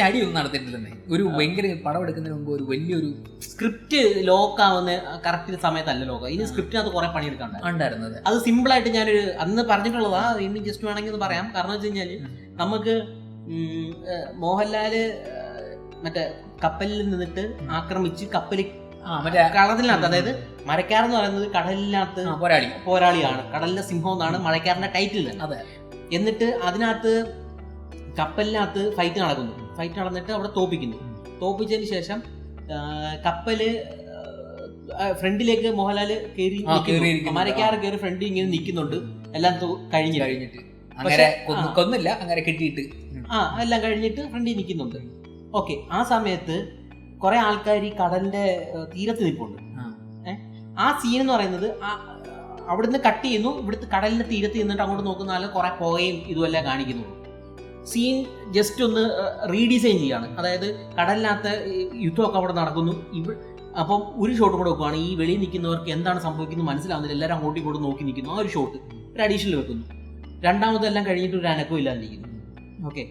Study ഒന്നും നടത്തിയിട്ടില്ല തന്നെ. ഒരു ഭയങ്കര പടം എടുക്കുന്നതിന് മുമ്പ് ഒരു വലിയൊരു സ്ക്രിപ്റ്റ് ലോക്ക് ആവുന്ന കറക്റ്റ് സമയത്തല്ല ലോക്ക്. ഇനി സ്ക്രിപ്റ്റിനകത്ത് കുറെ ഉണ്ടായിരുന്നത്. അത് സിമ്പിൾ ആയിട്ട് ഞാനൊരു അന്ന് പറഞ്ഞിട്ടുള്ളതാ, ഇനി ജസ്റ്റ് വേണമെങ്കിൽ ഒന്ന് പറയാം. കാരണം വെച്ച് കഴിഞ്ഞാല് നമുക്ക് മോഹൻലാല് മറ്റേ കപ്പലിൽ നിന്നിട്ട് ആക്രമിച്ച് കപ്പലിൽ കടലിനകത്ത്, അതായത് മരക്കാർ എന്ന് പറയുന്നത് കടലിനകത്ത് പോരാളിയാണ്, കടലിന്റെ സിംഹം എന്നാണ് മഴക്കാരന്റെ ടൈറ്റിൽ തന്നെ. അതെ. എന്നിട്ട് അതിനകത്ത് കപ്പലിനകത്ത് ഫൈറ്റ് നടക്കുന്നു. ഫൈറ്റ് നടന്നിട്ട് അവിടെ തോപ്പിച്ചതിന് ശേഷം കപ്പല് ഫ്രണ്ടിലേക്ക് മോഹൻലാല് കയറി, മരക്കാർ കയറി ഫ്രണ്ടിൽ ഇങ്ങനെ നിൽക്കുന്നുണ്ട്. എല്ലാം കഴിഞ്ഞിട്ട് കൊന്നില്ല, അങ്ങനെ കിട്ടിയിട്ട് എല്ലാം കഴിഞ്ഞിട്ട് ഫ്രണ്ടിൽ നിൽക്കുന്നുണ്ട്. ഓക്കെ, ആ സമയത്ത് കുറെ ആൾക്കാർ ഈ കടലിന്റെ തീരത്ത് നിൽപ്പുണ്ട്. ആ സീൻ എന്ന് പറയുന്നത് അവിടുന്ന് കട്ട് ചെയ്യുന്നു, ഇവിടുത്തെ കടലിന്റെ തീരത്ത് നിന്നിട്ട് അങ്ങോട്ട് നോക്കുന്ന കുറെ പുകയും ഇതുമെല്ലാം കാണിക്കുന്നുള്ളൂ. സീൻ ജസ്റ്റ് ഒന്ന് റീഡിസൈൻ ചെയ്യാണ്. അതായത് കടലിനകത്ത് യുദ്ധമൊക്കെ അവിടെ നടക്കുന്നു. അപ്പം ഒരു ഷോട്ട് കൂടെ വെക്കുവാണ്. ഈ വെളിയിൽ നിൽക്കുന്നവർക്ക് എന്താണ് സംഭവിക്കുന്നത് മനസ്സിലാവുന്നില്ല, എല്ലാവരും അങ്ങോട്ടും ഇങ്ങോട്ടും നോക്കി നിൽക്കുന്നു. ആ ഒരു ഷോട്ട് ഒരു അഡീഷണൽ വെക്കുന്നു. രണ്ടാമതെല്ലാം കഴിഞ്ഞിട്ട് ഒരു അനക്കവും ഇല്ലാതിരിക്കുന്നു. ഓക്കെ,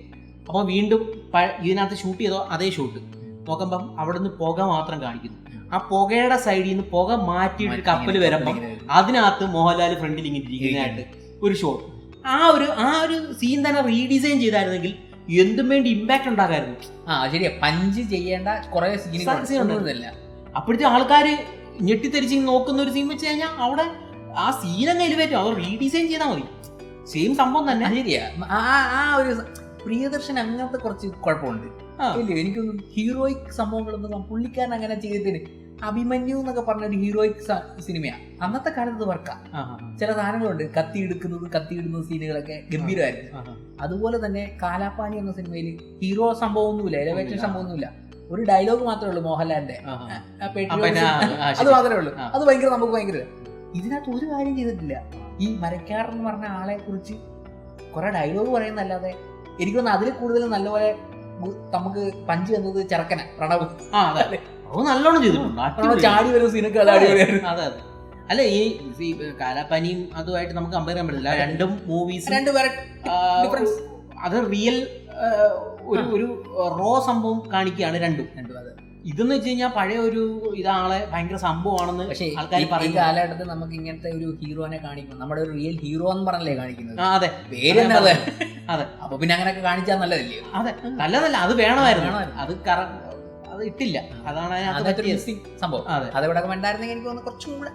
അപ്പോൾ വീണ്ടും ഇതിനകത്ത് ഷൂട്ട് ചെയ്തോ അതേ ഷോട്ട് നോക്കുമ്പം അവിടെ നിന്ന് പുക മാത്രം കാണിക്കുന്നു. ആ പുകയുടെ സൈഡിൽ നിന്ന് പുക മാറ്റിയിട്ട് കപ്പൽ വരുമ്പം അതിനകത്ത് മോഹൻലാൽ ഫ്രണ്ടിൽ ഇങ്ങനെ ഇരിക്കുന്നതായിട്ട് ഒരു ഷോട്ട്. ആ ഒരു സീൻ തന്നെ റീഡിസൈൻ ചെയ്തായിരുന്നെങ്കിൽ എന്തും വേണ്ടി ഇമ്പാക്ട് ഉണ്ടാകായിരുന്നു. ശരിയാ, പഞ്ച് ചെയ്യേണ്ട കുറെ സീനുകളല്ല. അപ്പോഴത്തെ ആൾക്കാര് ഞെട്ടിത്തെരിച്ച് നോക്കുന്ന ഒരു സീൻ വെച്ച് കഴിഞ്ഞാൽ അവിടെ ആ സീനങ്ങ് എലിവേറ്റ് അവർ റീഡിസൈൻ ചെയ്താൽ മതി, സെയിം സംഭവം തന്നെ. ശരിയാ, ആ ഒരു പ്രിയദർശൻ അങ്ങനത്തെ കുറച്ച് കുഴപ്പമുണ്ട്. എനിക്കൊന്നും ഹീറോയിക് സംഭവങ്ങളൊന്നും പുള്ളിക്കാരൻ അങ്ങനെ ചെയ്തിട്ട്. അഭിമന്യു എന്നൊക്കെ പറഞ്ഞ ഒരു ഹീറോയിക് സിനിമയാണ്. അന്നത്തെ കാലത്ത് വർക്കാ. ചില സാധനങ്ങളുണ്ട്, കത്തിയിടുന്ന സീനുകളൊക്കെ ഗംഭീരമായിരുന്നു. അതുപോലെ തന്നെ കാലാപ്പാനി എന്ന സിനിമയിൽ ഹീറോ സംഭവമൊന്നുമില്ല, എലവേഷൻ സംഭവമൊന്നുമില്ല, ഒരു ഡയലോഗ് മാത്രമേ ഉള്ളൂ മോഹൻലാലിന്റെ. അത് മാത്രമേ ഉള്ളൂ. അത് നമുക്ക് ഭയങ്കര. ഇതിനകത്ത് ഒരു കാര്യം ചെയ്തിട്ടില്ല. ഈ മരക്കാരൻ എന്ന് പറഞ്ഞ ആളെ കുറിച്ച് കുറെ ഡയലോഗ് പറയുന്നല്ലാതെ എനിക്കൊന്ന് അതിൽ കൂടുതൽ നല്ലപോലെ നമുക്ക് പഞ്ച് തന്നത് ചെറുക്കന പ്രണവ്. നല്ലോണം ചെയ്തിട്ടുണ്ട്, ചാടി വരുന്ന സീനൊക്കെ. അതെ. അല്ല, ഈ കാലാപ്പാനിയും അതുമായിട്ട് നമുക്ക് കമ്പയർ ചെയ്യാൻ പറ്റില്ല. രണ്ടും മൂവീസ് ഡിഫറൻസ്. അത് റിയൽ ഒരു റോ സംഭവം കാണിക്കുകയാണ് രണ്ടും. ഇതെന്ന് വെച്ച് കഴിഞ്ഞാൽ പഴയ ഒരു ഇതാളെ ഭയങ്കര സംഭവമാണെന്ന് ആൾക്കാർ പറയും. കാലഘട്ടത്തിൽ നമുക്ക് ഇങ്ങനത്തെ ഒരു ഹീറോനെ കാണിക്കും, നമ്മുടെ ഒരു റിയൽ ഹീറോ എന്ന് പറഞ്ഞല്ലേ കാണിക്കുന്നത്. അതെ, പേര് അതെ. അപ്പൊ പിന്നെ അങ്ങനെയൊക്കെ കാണിച്ചാൽ നല്ലതല്ലേ? അതെ, നല്ലതല്ല, അത് വേണമായിരുന്നു. അത് ഇട്ടില്ല, അതാണ് അതിനകത്ത് സംഭവം. അതിവിടെ വേണ്ടായിരുന്നെങ്കിൽ എനിക്ക് തോന്നുന്നു കുറച്ചും കൂടെ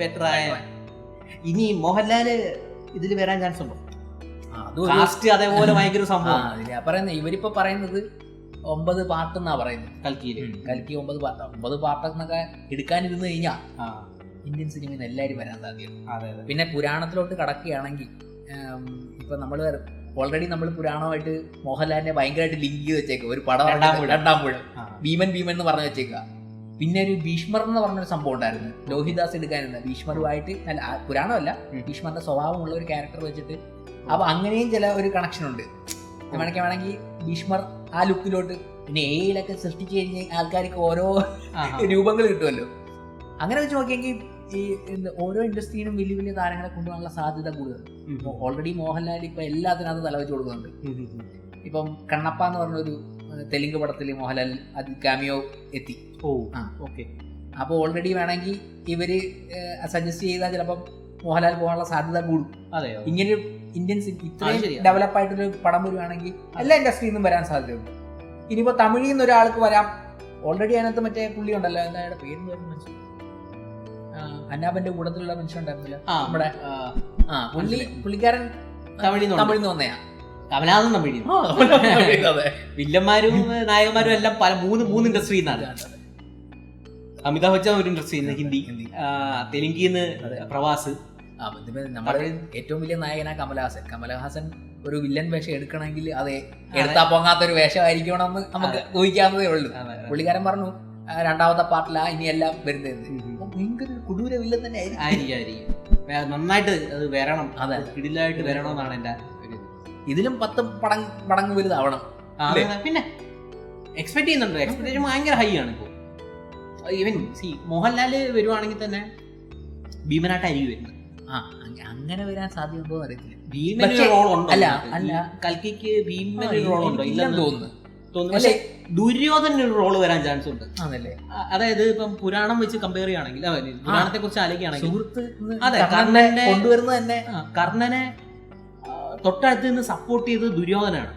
ബെറ്റർ ആയ. ഇനി മോഹൻലാല് ഇതിൽ വരാൻ ചാൻസ് ഉണ്ടോ? അതേപോലെ ഭയങ്കര സംഭവം പറയുന്നത്. ഇവരിപ്പോ പറയുന്നത് 9 പാർട്ട് എന്നാ പറയുന്നത്. കൽക്കി 9 പാർട്ട്. 9 പാർട്ട് എന്നൊക്കെ എടുക്കാനിരുന്ന് കഴിഞ്ഞാൽ ഇന്ത്യൻ സിനിമയിൽ നിന്ന് എല്ലാവരും വരാൻ സാധ്യത. പിന്നെ പുരാണത്തിലോട്ട് കടക്കുകയാണെങ്കിൽ ഇപ്പൊ നമ്മള് ഓൾറെഡി നമ്മൾ പുരാണമായിട്ട് മോഹൻലാലിനെ ഭയങ്കരമായിട്ട് ലിങ്ക് ചെയ്ത് വെച്ചേക്കുക. ഒരു പടം രണ്ടാം പുഴ ഭീമൻ എന്ന് പറഞ്ഞു വെച്ചേക്കുക. പിന്നെ ഒരു ഭീഷ്മർ എന്ന് പറഞ്ഞൊരു സംഭവം ഉണ്ടായിരുന്നു, ലോഹിദാസ് എടുക്കാനിരുന്ന. ഭീഷ്മറുമായിട്ട് പുരാണമല്ല, ഭീഷ്മറിന്റെ സ്വഭാവമുള്ള ഒരു ക്യാരക്ടർ വെച്ചിട്ട്. അപ്പൊ അങ്ങനെയും ചില ഒരു കണക്ഷൻ ഉണ്ട്. വേണമെങ്കിൽ ഭീഷ്മർ ആ ലുക്കിലോട്ട്. പിന്നെ എയിലൊക്കെ സൃഷ്ടിച്ചു കഴിഞ്ഞാൽ ആൾക്കാർക്ക് ഓരോ രൂപങ്ങൾ കിട്ടുമല്ലോ. അങ്ങനെ വെച്ച് നോക്കിയെങ്കിൽ ഈ ഓരോ ഇൻഡസ്ട്രിയിലും വലിയ വലിയ താരങ്ങളെ കൊണ്ടുപോകാനുള്ള സാധ്യത കൂടുതൽ. ഓൾറെഡി മോഹൻലാൽ ഇപ്പൊ എല്ലാത്തിനകത്ത് തലവെച്ച് കൊടുക്കുന്നുണ്ട്. ഇപ്പം കണ്ണപ്പ എന്ന് പറഞ്ഞൊരു തെലുങ്ക് പടത്തിൽ മോഹൻലാൽ അത് ക്യാമിയോ എത്തി. അപ്പോൾ ഓൾറെഡി വേണമെങ്കിൽ ഇവര് സജസ്റ്റ് ചെയ്താൽ ചിലപ്പം മോഹൻലാൽ പോകാനുള്ള സാധ്യത കൂടും. ഇങ്ങനെ ഇന്ത്യൻ ഇത്രയും ഡെവലപ്പായിട്ടൊരു പടം വരുവാണെങ്കിൽ എല്ലാ ഇൻഡസ്ട്രിയിൽ നിന്നും വരാൻ സാധ്യതയുണ്ട്. ഇനിയിപ്പോ തമിഴിൽ നിന്ന് ഒരാൾക്ക് വരാം. ഓൾറെഡി അതിനകത്ത് മറ്റേ പുള്ളി ഉണ്ടല്ലോ, എന്താ പേര്, അന്നാബന്റെ കൂട്ടത്തിലുള്ള മനുഷ്യൻ ഉണ്ടായിരുന്നില്ല നമ്മുടെ. പുള്ളിക്കാരൻ തമിഴിൽ നിന്ന് വന്നയാ. കമലഹാസൻ തമിഴിൽ. വില്ലന്മാരും നായകന്മാരും എല്ലാം പല മൂന്ന് ഇൻഡസ്ട്രിയിൽ നിന്നാണ്. അമിതാഭ് ബച്ചൻ ഒരു ഇൻഡസ്ട്രിയിൽ നിന്ന്, ഹിന്ദി. തെലുങ്കിന്ന് പ്രവാസ്. നമ്മുടെ ഏറ്റവും വലിയ നായകനാ കമലഹാസൻ ഒരു വില്ലൻ വേഷം എടുക്കണമെങ്കിൽ അത് എടുത്താ പൊങ്ങാത്തൊരു വേഷമായിരിക്കണമെന്ന് നമുക്ക് ഊഹിക്കാവുന്നതേ ഉള്ളൂ. പുള്ളിക്കാരൻ പറഞ്ഞു രണ്ടാമത്തെ പാർട്ടിലാ ഇനി എല്ലാം വരുന്നത്. ഭയങ്കര കൊടൂര വില്ലൻ തന്നെ ആയിരിക്കും. നന്നായിട്ട് അത് വരണം, കിടിലായിട്ട് വരണമെന്നാണ് എന്റെ ഒരു. ഇതിലും 10 പടങ്ങ് വലുതാവണം. പിന്നെ എക്സ്പെക്ട് ചെയ്യുന്നുണ്ട്. എക്സ്പെക്ടേഷൻ ഭയങ്കര ഹൈ ആണ് ഇപ്പോൾ. ഈവൻ മോഹൻലാല് വരുവാണെങ്കിൽ തന്നെ ഭീമനായിട്ടായിരിക്കും വരുന്നത്. അങ്ങനെ വരാൻ സാധ്യത ഉണ്ടോ അറിയത്തില്ല. ഭീമന് റോൾ ഉണ്ടോ? അല്ല, കൽക്കിക്ക് ഭീമന് റോൾ ഉണ്ടോ? ഇല്ലെന്ന് തോന്നുന്നു. തോന്നുന്നു. പക്ഷെ ദുര്യോധന ഒരു റോള് വരാൻ ചാൻസ് ഉണ്ട്. ആണല്ലേ? അതായത് ഇപ്പം പുരാണം വെച്ച് കമ്പയർ ചെയ്യുകയാണെങ്കിൽ, പുരാണത്തെ കുറിച്ച് ആലോചിക്കുകയാണെങ്കിൽ, സുഹൃത്ത് അതെ, കർണനെ കൊണ്ടുവരുന്നത് തന്നെ, കർണനെ തൊട്ടടുത്ത് നിന്ന് സപ്പോർട്ട് ചെയ്തത് ദുര്യോധനാണ്.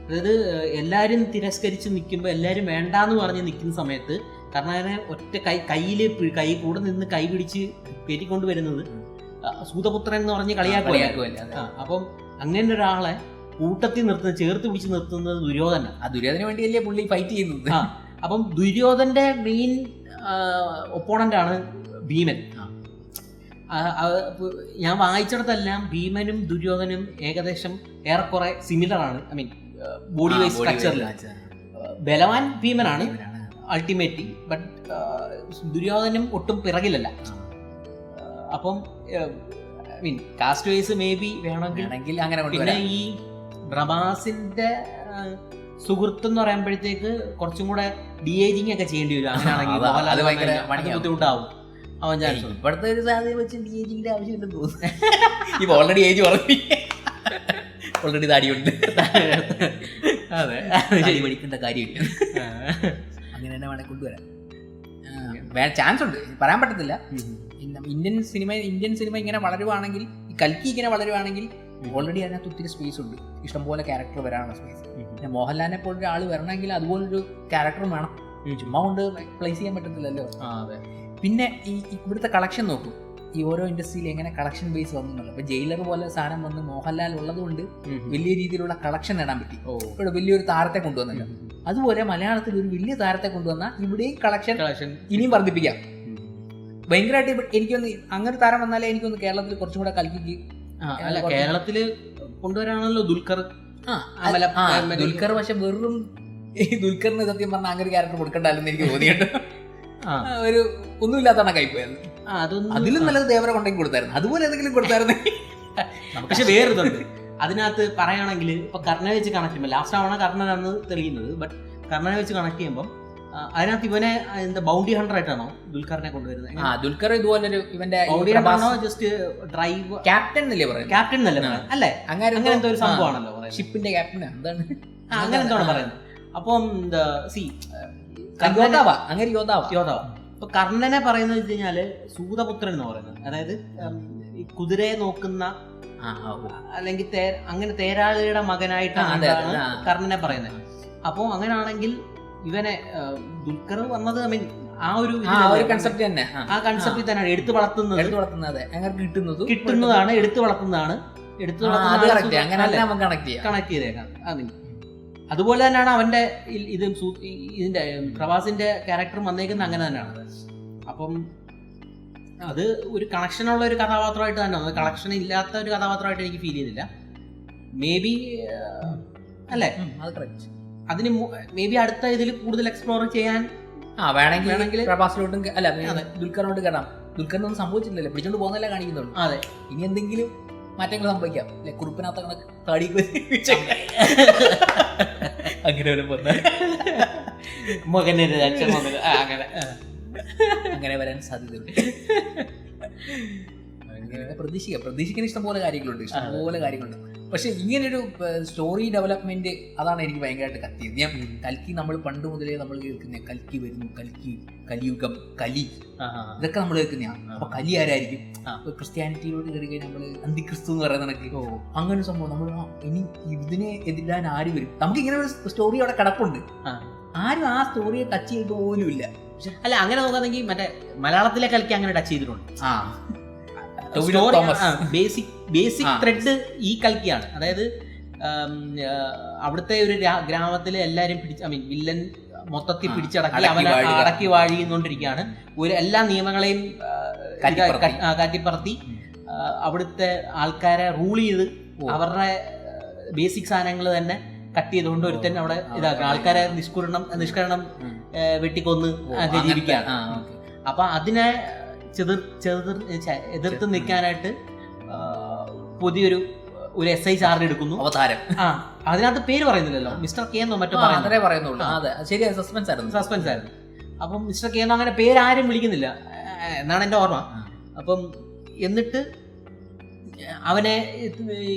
അതായത് എല്ലാരും തിരസ്കരിച്ച് നിൽക്കുമ്പോൾ, എല്ലാരും വേണ്ടാന്ന് പറഞ്ഞ് നിൽക്കുന്ന സമയത്ത് കർണനെ ഒറ്റ കൈ കൂടെ നിന്ന് കൈ പിടിച്ച് കയറ്റിക്കൊണ്ടുവരുന്നത് സൂതപുത്രൻ എന്ന് പറഞ്ഞ് കളിയാക്കുമല്ല. അപ്പം അങ്ങനെ ഒരാളെ കൂട്ടത്തിൽ നിർത്തുന്നത്, ചേർത്ത് പിടിച്ച് നിർത്തുന്നത് ദുര്യോധന. ആ ദുര്യോധന വേണ്ടിയല്ലേ പുള്ളി ഫൈറ്റ് ചെയ്യുന്നത്. അപ്പം ദുര്യോധന്റെ മെയിൻ ഒപ്പോണന്റ് ആണ് ഭീമൻ. ഞാൻ വായിച്ചിടത്തെല്ലാം ഭീമനും ദുര്യോധനും ഏകദേശം ഏറെക്കുറെ സിമിലർ ആണ്. ഐ മീൻ ബോഡി വൈസ് സ്ട്രക്ചറിൽ ബലവാൻ ഭീമനാണ് അൾട്ടിമേറ്റ്ലി, ബട്ട് ദുര്യോധനും ഒട്ടും പിറകിലല്ല. അപ്പം I mean caste wise maybe വേണമെങ്കിൽ അങ്ങനെ. പിന്നെ ഈ പ്രഭാസിന്റെ സുഹൃത്ത് എന്ന് പറയുമ്പോഴത്തേക്ക് കുറച്ചും കൂടെ ഡിഏജിങ് ഒക്കെ ചെയ്യേണ്ടി വരും. അങ്ങനെയാണെങ്കിൽ ബുദ്ധിമുട്ടാവും അവൻ ചാൻസ്. ഇപ്പോഴത്തെ ഒരു സാധ്യത വെച്ച് ഡിഏജിങ്ങിന്റെ ആവശ്യമില്ലെന്ന് തോന്നുന്നു. ഇപ്പൊ ഓൾറെഡി ഏജ് പറഞ്ഞു, ഓൾറെഡി താടിയുണ്ട്. അതെ, താടി പഠിക്കേണ്ട കാര്യമില്ല. അങ്ങനെ തന്നെ വേണേൽ കൊണ്ടുവരാം. ചാൻസ് ഉണ്ട്, പറയാൻ പറ്റത്തില്ല. ഇന്ത്യൻ സിനിമ ഇങ്ങനെ വളരുവാണെങ്കിൽ, ഈ കൽക്കി ഇങ്ങനെ വളരുവാണെങ്കിൽ ഓൾറെഡി അതിനകത്ത് ഒത്തിരി സ്പേസ് ഉണ്ട്, ഇഷ്ടംപോലെ ക്യാരക്ടർ വരാനുള്ള സ്പേസ്. പിന്നെ മോഹൻലാലിനെ പോലൊരു ആള് വരണമെങ്കിൽ അതുപോലൊരു ക്യാരക്ടറും വേണം. ചുമ്മാ കൊണ്ട് പ്ലേസ് ചെയ്യാൻ പറ്റത്തില്ലല്ലോ. പിന്നെ ഈ ഇവിടുത്തെ കളക്ഷൻ നോക്കും, ഈ ഓരോ ഇൻഡസ്ട്രിയിൽ എങ്ങനെ കളക്ഷൻ ബേസ് വന്നുള്ളൂ. ഇപ്പൊ ജയിലർ പോലെ സാധനം വന്ന് മോഹൻലാൽ ഉള്ളത് കൊണ്ട് വലിയ രീതിയിലുള്ള കളക്ഷൻ നേടാൻ പറ്റി. ഇവിടെ വലിയൊരു താരത്തെ കൊണ്ടുവന്നല്ലോ. അതുപോലെ മലയാളത്തിൽ ഒരു വലിയ താരത്തെ കൊണ്ടുവന്നാൽ ഇവിടെയും കളക്ഷൻ ഇനിയും വർദ്ധിപ്പിക്കാം ഭയങ്കരമായിട്ട്. എനിക്കൊന്ന് അങ്ങനെ ഒരു താരം വന്നാലേ എനിക്കൊന്ന് കേരളത്തിൽ കുറച്ചും കൂടെ കൽക്കിക്ക്. അല്ല, കേരളത്തില് കൊണ്ടുവരാണല്ലോ ദുൽഖർ. ദുൽഖർ പക്ഷെ വെറും ദുൽഖറിന് സത്യം പറഞ്ഞാൽ അങ്ങനെ ഒരു ക്യാരക്ടർ കൊടുക്കണ്ടല്ലെന്ന് എനിക്ക് തോന്നിയിട്ട് ഒരു ഒന്നുമില്ലാത്തതാണ് കൈപ്പോയത്. അതിലും നല്ലത് ദേവരെ കൊണ്ടെങ്കിൽ കൊടുത്തായിരുന്നു, അതുപോലെ എന്തെങ്കിലും കൊടുത്തായിരുന്നു. പക്ഷെ വേറൊരുതുണ്ട് അതിനകത്ത് പറയുകയാണെങ്കിൽ, ഇപ്പൊ കർണനെ വെച്ച് കണക്ട് ചെയ്യുമ്പോൾ ലാസ്റ്റ് ആവണ കർണനാണ് തെളിയുന്നത്. ബട്ട് കർണനെ വെച്ച് കണക്ട് ചെയ്യുമ്പോൾ അതിനകത്ത് ഇവനെ എന്താ ബൗണ്ടി ഹണ്ടർ ആയിട്ടാണോ ദുൽഖറിനെ കൊണ്ടുവരുന്നത്? ദുൽഖർ ഇതുപോലൊരു ഇവന്റെ ബൗണ്ടി ഹണ്ടർ ആണോ ജസ്റ്റ് ഡ്രൈവ് ക്യാപ്റ്റൻ എന്നല്ലേ പറയുന്നത്? ക്യാപ്റ്റൻ എന്നല്ലേ അല്ലേ? അങ്ങനെ എന്തോ ഒരു സംഭവമാണല്ലോ, ഷിപ്പിന്റെ ക്യാപ്റ്റൻ എന്താണ് അങ്ങനെ എന്താണ് പറയുന്നത്. അപ്പം അങ്ങനെ യോദ്ധാവ്. ഇപ്പൊ കർണനെ പറയുന്നത് വെച്ച് കഴിഞ്ഞാല് സൂതപുത്രൻ എന്ന് പറയുന്നത്, അതായത് ഈ കുതിരയെ നോക്കുന്ന അല്ലെങ്കിൽ അങ്ങനെ തേരാളിയുടെ മകനായിട്ടാണ് കർണനെ പറയുന്നത്. അപ്പൊ അങ്ങനെയാണെങ്കിൽ ഇവനെ ദുൽഖർ വന്നത് ഐ മീൻ ആ ഒരു കൺസെപ്റ്റ് തന്നെ, ആ കൺസെപ്റ്റിൽ തന്നെയാണ് എടുത്തു വളർത്തുന്നതാണ് എടുത്തു വളർത്തുന്നതാണ് കണക്ട് ചെയ്തേക്കാം. അതുപോലെ തന്നെയാണ് അവന്റെ ഇതിന്റെ പ്രഭാസിന്റെ ക്യാരക്ടറും വന്നേക്കുന്നത് അങ്ങനെ തന്നെയാണ്. അപ്പം അത് ഒരു കണക്ഷനുള്ള ഒരു കഥാപാത്രമായിട്ട് തന്നെ, കണക്ഷൻ ഇല്ലാത്ത ഒരു കഥാപാത്രമായിട്ട് എനിക്ക് ഫീൽ ചെയ്തില്ല. മേ ബി അല്ലേ, അതിന് മേ ബി അടുത്ത ഇതിൽ കൂടുതൽ എക്സ്പ്ലോർ ചെയ്യാൻ വേണമെങ്കിൽ പ്രഭാസിലോട്ടും അല്ല ദുൽഖറിനോട്ട് കയറാം. ദുൽഖറിനൊന്നും സംഭവിച്ചില്ലല്ലോ, പിടിച്ചോണ്ട് പോകുന്നല്ലേ കാണിക്കുന്നുള്ളൂ. അതെ, ഇനി എന്തെങ്കിലും മാറ്റങ്ങൾ സംഭവിക്കാം. കുറുപ്പിനകത്ത് താടി അങ്ങനെ അങ്ങനെ വരാൻ സാധ്യതയുണ്ട്. പ്രതീക്ഷിക്കാൻ ഇഷ്ടംപോലെ കാര്യങ്ങളുണ്ട്. പക്ഷെ ഇങ്ങനൊരു സ്റ്റോറി ഡെവലപ്മെന്റ് അതാണ് എനിക്ക് ഭയങ്കരമായിട്ട് കത്തിയത്. ഞാൻ കൽക്കി നമ്മൾ പണ്ട് മുതലേ നമ്മൾ കേൾക്കുന്ന കൽക്കി വരുന്നു, കലിയുഗം, കലി, ഇതൊക്കെ നമ്മൾ കേൾക്കുന്നതാണ്. അപ്പൊ കലി ആരായിരിക്കും? ക്രിസ്ത്യാനിറ്റിയിലോട്ട് കയറി കഴിഞ്ഞാൽ നമ്മള് അന്തിക്രിസ്തു എന്ന് പറയുന്ന കണക്ക് അങ്ങനെ ഒരു സംഭവം. നമ്മൾ ഇനി ഇതിനെ എതിരാൻ ആര് വരും? നമുക്ക് ഇങ്ങനെ ഒരു സ്റ്റോറി അവിടെ കിടപ്പുണ്ട്, ആരും ആ സ്റ്റോറിയെ ടച്ച് ചെയ്തിട്ട് പോലും ഇല്ല. അല്ല, അങ്ങനെ നോക്കാന്നെങ്കിൽ മറ്റേ മലയാളത്തിലെ കൽക്കി അങ്ങനെ ടച്ച് ചെയ്തിട്ടുണ്ട്. ബേസിക് ത്രെഡ് ഈ കൽക്കിയാണ്. അതായത് അവിടുത്തെ ഒരു ഗ്രാമത്തിലെ എല്ലാരും വില്ലൻ മൊത്തത്തിൽ പിടിച്ചടക്കി അവനെ അടക്കി വാഴിക്കൊണ്ടിരിക്കുകയാണ്. എല്ലാ നിയമങ്ങളെയും കാറ്റിപ്പറത്തി അവിടുത്തെ ആൾക്കാരെ റൂൾ ചെയ്ത് അവരുടെ ബേസിക് സാധനങ്ങൾ തന്നെ കട്ട് ചെയ്തുകൊണ്ട് ഒരുത്തൻ അവിടെ ഇതാക്കുക, ആൾക്കാരെ നിഷ്കരണം വെട്ടിക്കൊന്ന് ജീവിക്കുകയാണ്. അപ്പൊ അതിനെ എതിർത്ത് നിൽക്കാനായിട്ട് പുതിയൊരു SI ചാർജ് എടുക്കുന്നു, അവതാരം. അതിനകത്ത് പേര് പറയുന്നില്ലല്ലോ, മിസ്റ്റർ കെ എന്നോ മറ്റോ പറയുന്നുള്ളൂ. സസ്പെൻസ് ആയിരുന്നു. അപ്പം മിസ്റ്റർ കെ എന്നോ അങ്ങനെ പേരാരും വിളിക്കുന്നില്ല എന്നാണ് എന്റെ ഓർമ്മ. അപ്പം എന്നിട്ട് അവനെ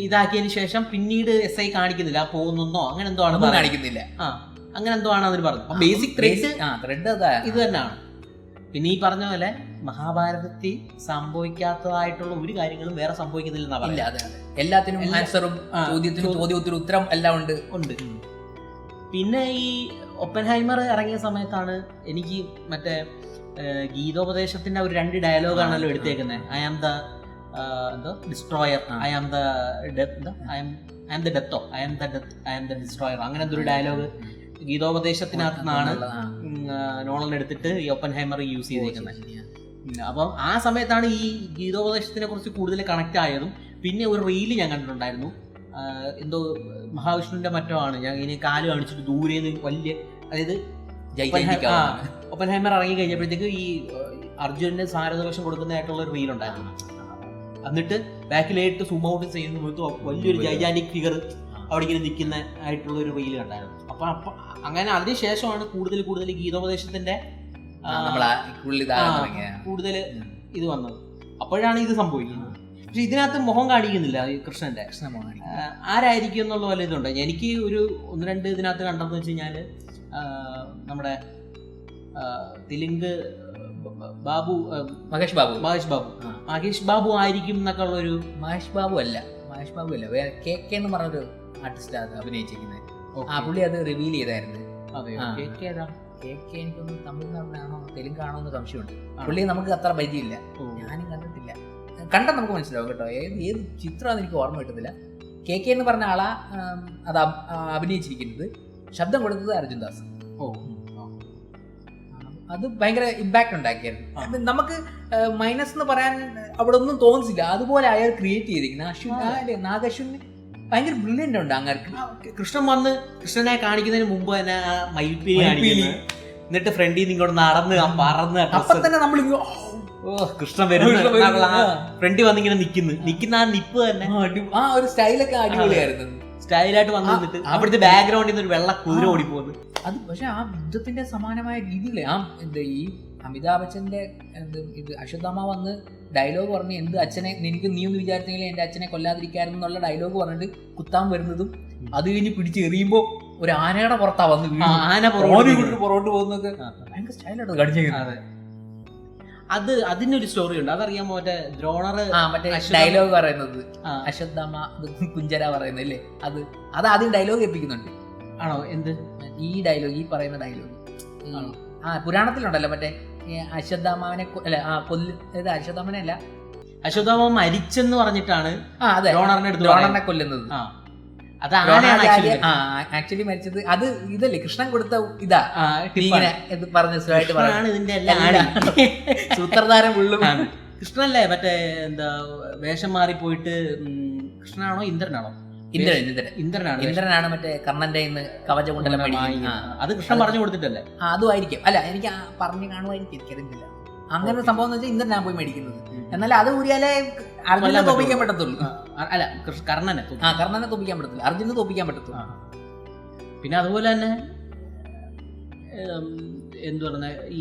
ഇതാക്കിയതിന് ശേഷം പിന്നീട് SI കാണിക്കുന്നില്ല, പോകുന്നോ അങ്ങനെ എന്തോ ആണ് കാണിക്കുന്നില്ല. അങ്ങനെ എന്തോ ആണ് അതിന് പറഞ്ഞത്. ബേസിക് ത്രെഡ് ഇത് തന്നെയാണ്. പിന്നെ ഈ പറഞ്ഞ പോലെ മഹാഭാരതത്തിൽ സംഭവിക്കാത്തതായിട്ടുള്ള ഒരു കാര്യങ്ങളും വേറെ സംഭവിക്കുന്നില്ലെന്നാ പറയുന്നത്. എല്ലാത്തിനും ആൻസറും ചോദ്യത്തിന് ഉത്തരം എല്ലാം ഉണ്ട്. പിന്നെ ഈ ഒപ്പൻഹൈമർ ഇറങ്ങിയ സമയത്താണ് എനിക്ക് മറ്റേ ഗീതോപദേശത്തിന്റെ ഒരു 2 ഡയലോഗാണല്ലോ എടുത്തേക്കുന്നത്. I am the destroyer, I am the ഡെത്തോ, ഐ ആം ദ ഡിസ്ട്രോയർ, അങ്ങനെ എന്തൊരു ഡയലോഗ് ഗീതോപദേശത്തിനകത്ത് നിന്നാണ് നോളൻ എടുത്തിട്ട് ഈ ഒപ്പൻഹൈമർ യൂസ് ചെയ്തേക്കുന്നത്. അപ്പം ആ സമയത്താണ് ഈ ഗീതോപദേശത്തിനെ കുറിച്ച് കൂടുതൽ കണക്ട് ആയതും. പിന്നെ ഒരു റീല് ഞാൻ കണ്ടിട്ടുണ്ടായിരുന്നു, എന്തോ മഹാവിഷ്ണുവിന്റെ മറ്റോ ആണ്, ഞാൻ ഇങ്ങനെ കാല് കാണിച്ചിട്ട് ദൂരേന്ന് വലിയ, അതായത് ഒപ്പൻഹൈമർ ഇറങ്ങി കഴിഞ്ഞപ്പോഴത്തേക്ക് ഈ അർജുനന് സാരദോഷം കൊടുക്കുന്നതായിട്ടുള്ള ഒരു റീൽ ഉണ്ടായിരുന്നു. എന്നിട്ട് ബാക്കിലായിട്ട് സൂം ഔട്ട് ചെയ്യുന്ന വലിയൊരു ജൈജാന്റിക് ഫിഗർ അവിടെ ഇങ്ങനെ നിൽക്കുന്ന ആയിട്ടുള്ള ഒരു റീൽ കണ്ടായിരുന്നു. അപ്പൊ അങ്ങനെ അതിനുശേഷമാണ് കൂടുതൽ ഗീതോപദേശത്തിന്റെ കൂടുതൽ ഇത് വന്നത്. അപ്പോഴാണ് ഇത് സംഭവിക്കുന്നത്. പക്ഷെ ഇതിനകത്ത് മുഖം കാണിക്കുന്നില്ല കൃഷ്ണന്റെ. ആരായിരിക്കും എന്നുള്ള പോലെ ഇതുണ്ട്. എനിക്ക് ഒരു 1-2 ഇതിനകത്ത് കണ്ടെന്ന് വെച്ച് കഴിഞ്ഞാല് നമ്മുടെ തെലുങ്ക് മഹേഷ് ബാബു ആയിരിക്കും എന്നൊക്കെ ഉള്ളൊരു. മഹേഷ് ബാബു അല്ല, വേറെ KK എന്ന് പറഞ്ഞൊരു ആർട്ടിസ്റ്റ് അത് അഭിനയിച്ചിരിക്കുന്നത്. പുള്ളി അത് റിവീൽ ചെയ്തായിരുന്നു. KK എനിക്കൊന്ന് തമിഴ്നാടിനാണോ തെലുങ്കാണോ എന്ന് സംശയമുണ്ട്. പുള്ളി നമുക്ക് അത്ര പരിചയമില്ല, ഞാനും കണ്ടിട്ടില്ല. കണ്ടാൽ നമുക്ക് മനസ്സിലാവും കേട്ടോ. ഏത് ചിത്രമാണെന്ന് എനിക്ക് ഓർമ്മ കിട്ടുന്നില്ല. KK എന്ന് പറഞ്ഞ ആളാ അത് അഭിനയിച്ചിരിക്കുന്നത്. ശബ്ദം കൊടുത്തത് അർജുൻ ദാസ്. അത് ഭയങ്കര ഇമ്പാക്ട് ഉണ്ടാക്കിയായിരുന്നു. നമുക്ക് മൈനസ് എന്ന് പറയാൻ അവിടെ ഒന്നും തോന്നില്ല. അതുപോലെ അയാൾ ക്രിയേറ്റ് ചെയ്തിരിക്കുന്നത്. നാഗശ്വിന് ഭയങ്കര ബ്രില്യൻ്റ് ഉണ്ട്. അങ്ങനെ കൃഷ്ണനെ കാണിക്കുന്നതിന് മുമ്പ് തന്നെ മയിൽപ്പീലി, എന്നിട്ട് ഫ്രണ്ടിൽ നിന്ന് ഇങ്ങോട്ട് നടന്ന് പറന്ന് അപ്പൊ തന്നെ നമ്മൾ കൃഷ്ണൻ വരുന്ന ഫ്രണ്ടിൽ വന്നിങ്ങനെ നിക്കുന്ന ആ നിപ്പ് തന്നെ ആ ഒരു സ്റ്റൈലൊക്കെ അടിപൊളിയായിരുന്നു. സ്റ്റൈലായിട്ട് വന്ന് നിന്നിട്ട് അവിടുത്തെ ബാക്ക്ഗ്രൗണ്ടിൽ നിന്ന് ഒരു വെള്ള കുതിര ഓടിപ്പോകുന്നു. അത് പക്ഷെ ആ യുദ്ധത്തിന്റെ സമാനമായ രീതിയില് ഈ അമിതാഭ് ബച്ചന്റെ ഇത് അശ്വത്ഥാമ വന്ന് ഡയലോഗ് പറഞ്ഞ് എന്ത് അച്ഛനെ എനിക്ക് നീ ഒന്ന് വിചാരിച്ചെങ്കിൽ എന്റെ അച്ഛനെ കൊല്ലാതിരിക്കായിരുന്നു എന്നുള്ള ഡയലോഗ് പറഞ്ഞിട്ട് കുത്താൻ വരുന്നതും അത് കഴിഞ്ഞ് പിടിച്ചെറിയുമ്പോ ഒരു ആനയുടെ പുറത്താ വന്ന് ആന പുറകോട്ട് പോകുന്നതൊക്കെ ഭയങ്കര സ്റ്റൈലായിട്ട് കാണിച്ചത്. അതിനൊരു സ്റ്റോറി ഉണ്ട്, അതറിയാമോ? മറ്റേ ദ്രോണർ മറ്റേ ഡയലോഗ് പറയുന്നത് അശ്വത്ഥാമ കുഞ്ചര പറയുന്നത് അല്ലേ? അത് ആദ്യം ഡയലോഗ് ഏൽപ്പിക്കുന്നുണ്ട്. ആണോ? എന്ത് ഈ ഡയലോഗ്, ഈ പറയുന്ന ഡയലോഗ് പുരാണത്തിലുണ്ടല്ലോ, മറ്റേ അശ്വത്ഥാമാവനെ അശ്വത്ഥാമനെ അല്ല, അശ്വത്ഥാമ മരിച്ചെന്ന് പറഞ്ഞിട്ടാണ് ദ്രോണറിനെ കൊല്ലുന്നത്. ആക്ച്വലി മരിച്ചത് അത് ഇതല്ലേ, കൃഷ്ണൻ കൊടുത്ത ഇതാ പറഞ്ഞ ഇതിന്റെ സൂത്രധാരം ഉള്ളും കൃഷ്ണനല്ലേ? മറ്റേ എന്താ വേഷം മാറി പോയിട്ട് കൃഷ്ണനാണോ ഇന്ദ്രനാണോ? ഇന്ദ്രനാണ് മറ്റേ കർണന്റെ കവചകുണ്ടലം അത് കൃഷ്ണൻ പറഞ്ഞു കൊടുത്തിട്ടല്ലേ? അതും ആയിരിക്കും. അല്ല, എനിക്ക് പറഞ്ഞു കാണുമായിരിക്കും, എനിക്കറിയില്ല. അങ്ങനെ സംഭവം എന്ന് വെച്ചാൽ ഇന്ദ്രനാണ് പോയി മേടിക്കുന്നത്. എന്നാൽ അത് ഊരിയാലേ അർജുനെ തോപ്പിക്കാൻ പറ്റത്തുള്ളൂ. അല്ല, കർണനെ തോപ്പിക്കാൻ പറ്റത്തില്ല, അർജുനെ തോപ്പിക്കാൻ പറ്റത്തുള്ളൂ. പിന്നെ അതുപോലെ തന്നെ എന്തു പറഞ്ഞ ഈ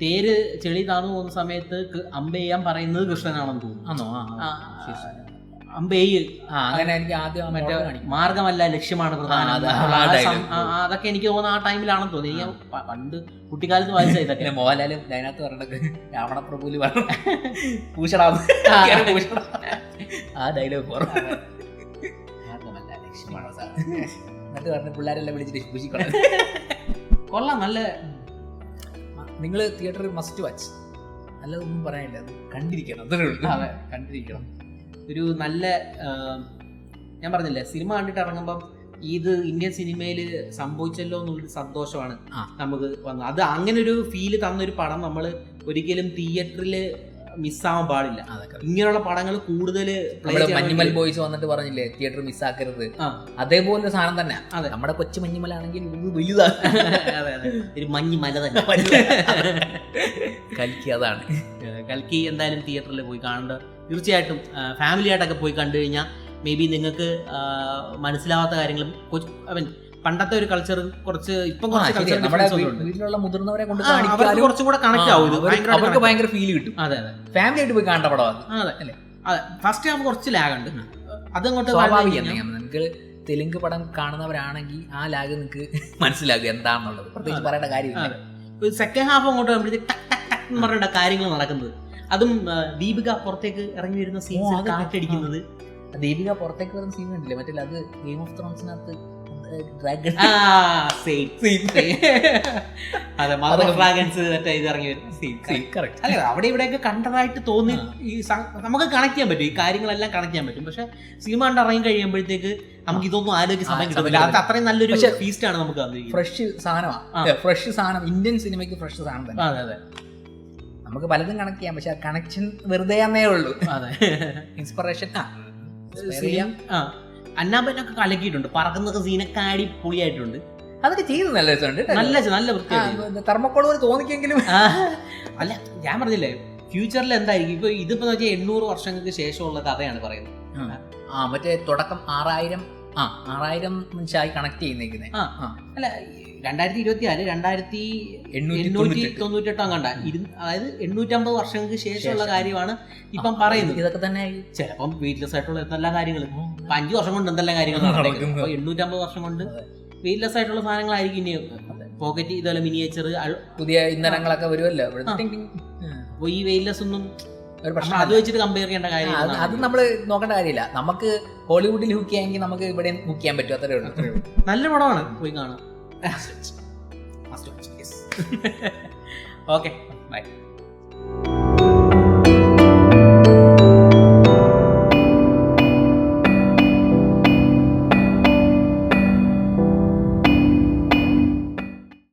തേര് ചെളി താന്നു പോകുന്ന സമയത്ത് അമ്പ ചെയ്യാൻ പറയുന്നത് കൃഷ്ണനാണെന്ന് തോന്നുന്നു. അമ്പേയ് അങ്ങനെ എനിക്ക് ആദ്യം മറ്റേ മാർഗമല്ല ലക്ഷ്യമാണ് പ്രധാനം. അതൊക്കെ എനിക്ക് തോന്നുന്നു ആ ടൈമിലാണെന്ന് തോന്നി. എനിക്ക് പണ്ട് കുട്ടിക്കാലത്ത് വായിച്ച ഇതൊക്കെ. മോഹൻലാലും അതിനകത്ത് പറഞ്ഞത് രാവണപ്രഭുല് പറഞ്ഞു ആ ഡയലോഗ് മാർഗമല്ല ലക്ഷ്യമാണ് സാർ എന്നിട്ട് പറഞ്ഞ പിള്ളേരെല്ലാം വിളിച്ചിട്ട് പൂശിക്കൊള്ളാം. കൊള്ളാം, നല്ല. നിങ്ങൾ തിയേറ്ററിൽ മസ്റ്റ് വാച്ച്. നല്ലതൊന്നും പറയാനില്ല, അത് കണ്ടിരിക്കണം. അതെ, കണ്ടിരിക്കണം. ഒരു നല്ല, ഞാൻ പറഞ്ഞില്ലേ, സിനിമ കണ്ടിട്ട് ഇറങ്ങുമ്പം ഇത് ഇന്ത്യൻ സിനിമയിൽ സംഭവിച്ചല്ലോ എന്നുള്ളൊരു സന്തോഷമാണ് നമുക്ക് വന്നത്. അത് അങ്ങനെ ഒരു ഫീല് തന്നൊരു പടം നമ്മൾ ഒരിക്കലും തിയേറ്ററിൽ മിസ്സാവാൻ പാടില്ല. ഇങ്ങനെയുള്ള പടങ്ങൾ കൂടുതൽ. മഞ്ഞുമൽ ബോയ്സ് വന്നിട്ട് പറഞ്ഞില്ലേ തിയേറ്റർ മിസ്സാക്കരുത്, അതേപോലെ സാധനം തന്നെ. നമ്മുടെ കൊച്ചു മഞ്ഞുമലാണെങ്കിൽ ഇത് വലുതാണ്. ഒരു മഞ്ഞുമല തന്നെ. കൽക്കി അതാണ്. കൽക്കി എന്തായാലും തിയേറ്ററിൽ പോയി കാണേണ്ട, തീർച്ചയായിട്ടും ഫാമിലി ആയിട്ടൊക്കെ പോയി കണ്ടു കഴിഞ്ഞാൽ മേ ബി നിങ്ങൾക്ക് മനസ്സിലാവാത്ത കാര്യങ്ങളും പണ്ടത്തെ ഒരു കൾച്ചർ കുറച്ച് ഇപ്പം വീട്ടിലുള്ള മുതിർന്നവരെ കൊണ്ട് കുറച്ചും കൂടെ കണക്ട് ആവും. അവർക്ക് ഭയങ്കര ഫീൽ കിട്ടും. അതെ അതെ, ഫാമിലി ആയിട്ട് പോയി കാണേണ്ട പടം. അതെ അല്ലേ? അതെ, ഫസ്റ്റ് ഹാഫ് കുറച്ച് ലാഗ് ഉണ്ട്, അതങ്ങോട്ട് സ്വാഭാവികം. നമുക്ക് തെലുങ്ക് പടം കാണുന്നവരാണെങ്കിൽ ആ ലാഗ് നിങ്ങൾക്ക് മനസ്സിലാകും എന്താണെന്നുള്ളത്, പ്രത്യേകിച്ച് പറയേണ്ട കാര്യമില്ല. സെക്കൻഡ് ഹാഫ് അങ്ങോട്ട് ടക്ക് ടക്ക് ടക്ക് എന്ന് പറഞ്ഞ കാര്യങ്ങൾ നടക്കുന്നത്, അതും ദീപിക പുറത്തേക്ക് ഇറങ്ങി വരുന്ന സീൻസ്, കാറ്റടിക്കുന്നത്. ദീപിക പുറത്തേക്ക് വരുന്ന സീൻ കണ്ടില്ലേ മറ്റേ, അത് ഗെയിം ഓഫ് ത്രോൺസിനകത്ത് ഡ്രാഗൺ അവിടെ ഇവിടെയൊക്കെ കണ്ടതായിട്ട് തോന്നി. ഈ നമുക്ക് കണക്ട് ചെയ്യാൻ പറ്റും, ഈ കാര്യങ്ങളെല്ലാം കണക്ട് ചെയ്യാൻ പറ്റും. പക്ഷെ സിനിമ കണ്ട് ഇറങ്ങി കഴിയുമ്പോഴത്തേക്ക് നമുക്ക് ഇതൊന്നും ആലോചിക്കാൻ സമയം കിട്ടുന്നില്ല. അത് അത്രയും നല്ലൊരു ഫീസ്റ്റ് ആണ് നമുക്ക്. ഫ്രഷ് സാധനമാണ്, ഫ്രഷ് സാധനം, ഇന്ത്യൻ സിനിമയ്ക്ക് ഫ്രഷ് സാധനം തന്നെ. അതെ അതെ, നമുക്ക് പലതും കണക്ട് ചെയ്യാം, പക്ഷെ കണക്ഷൻ വെറുതെ എന്നേ ഉള്ളൂ. അതെ, ഇൻസ്പിറേഷൻ. അന്നാബനൊക്കെ കലക്കിയിട്ടുണ്ട്, പറക്കുന്നൊക്കെ സീനൊക്കെ ആടി പൊളിയായിട്ടുണ്ട്. അതൊക്കെ ചെയ്ത് നല്ല രസമുണ്ട്, നല്ല വൃത്തിയായിട്ട്. തെർമോക്കോൾ പോലെ തോന്നിക്കെങ്കിലും. അല്ല, ഞാൻ പറഞ്ഞില്ലേ ഫ്യൂച്ചറിൽ എന്തായിരിക്കും. ഇപ്പൊ ഇതിപ്പോ 800 വർഷങ്ങൾക്ക് ശേഷമുള്ള കഥയാണ് പറയുന്നത്. മറ്റേ തുടക്കം 6000 മനുഷ്യായി കണക്ട് ചെയ്യുന്നേക്കുന്നേ. അല്ല, 2024 2898 കണ്ട, അതായത് 850 വർഷങ്ങൾക്ക് ശേഷമുള്ള കാര്യമാണ് ഇപ്പം പറയുന്നത്. ഇതൊക്കെ തന്നെ ചിലപ്പം വെയിറ്റ്ലെസ് ആയിട്ടുള്ള എന്തെല്ലാം കാര്യങ്ങൾ 5 വർഷം കൊണ്ട് എന്തെല്ലാം കാര്യങ്ങൾ നടക്കും. 850 വർഷം കൊണ്ട് വെയിറ്റ്ലെസ് ആയിട്ടുള്ള സാധനങ്ങളായിരിക്കും ഇനി. പോക്കറ്റ് ഇതുപോലെ മിനിയേച്ചർ, പുതിയ ഇന്ധനങ്ങളൊക്കെ വരുമല്ലോ. അപ്പൊ ഈ വെയിറ്റ്ലെസ് ഒന്നും ഒരു പ്രശ്നം അത് വെച്ചിട്ട് കമ്പയർ ചെയ്യേണ്ട കാര്യം. അത് നമ്മൾ നോക്കേണ്ട കാര്യമില്ല. നമുക്ക് ഹോളിവുഡിൽ ഹുക്ക് ചെയ്യാമെങ്കിൽ നമുക്ക് ഇവിടെ ഹുക്ക് ചെയ്യാൻ പറ്റും, അത്രേ ഉള്ളൂ. നല്ല പടമാണ്, പോയി കാണാം. Okay, by.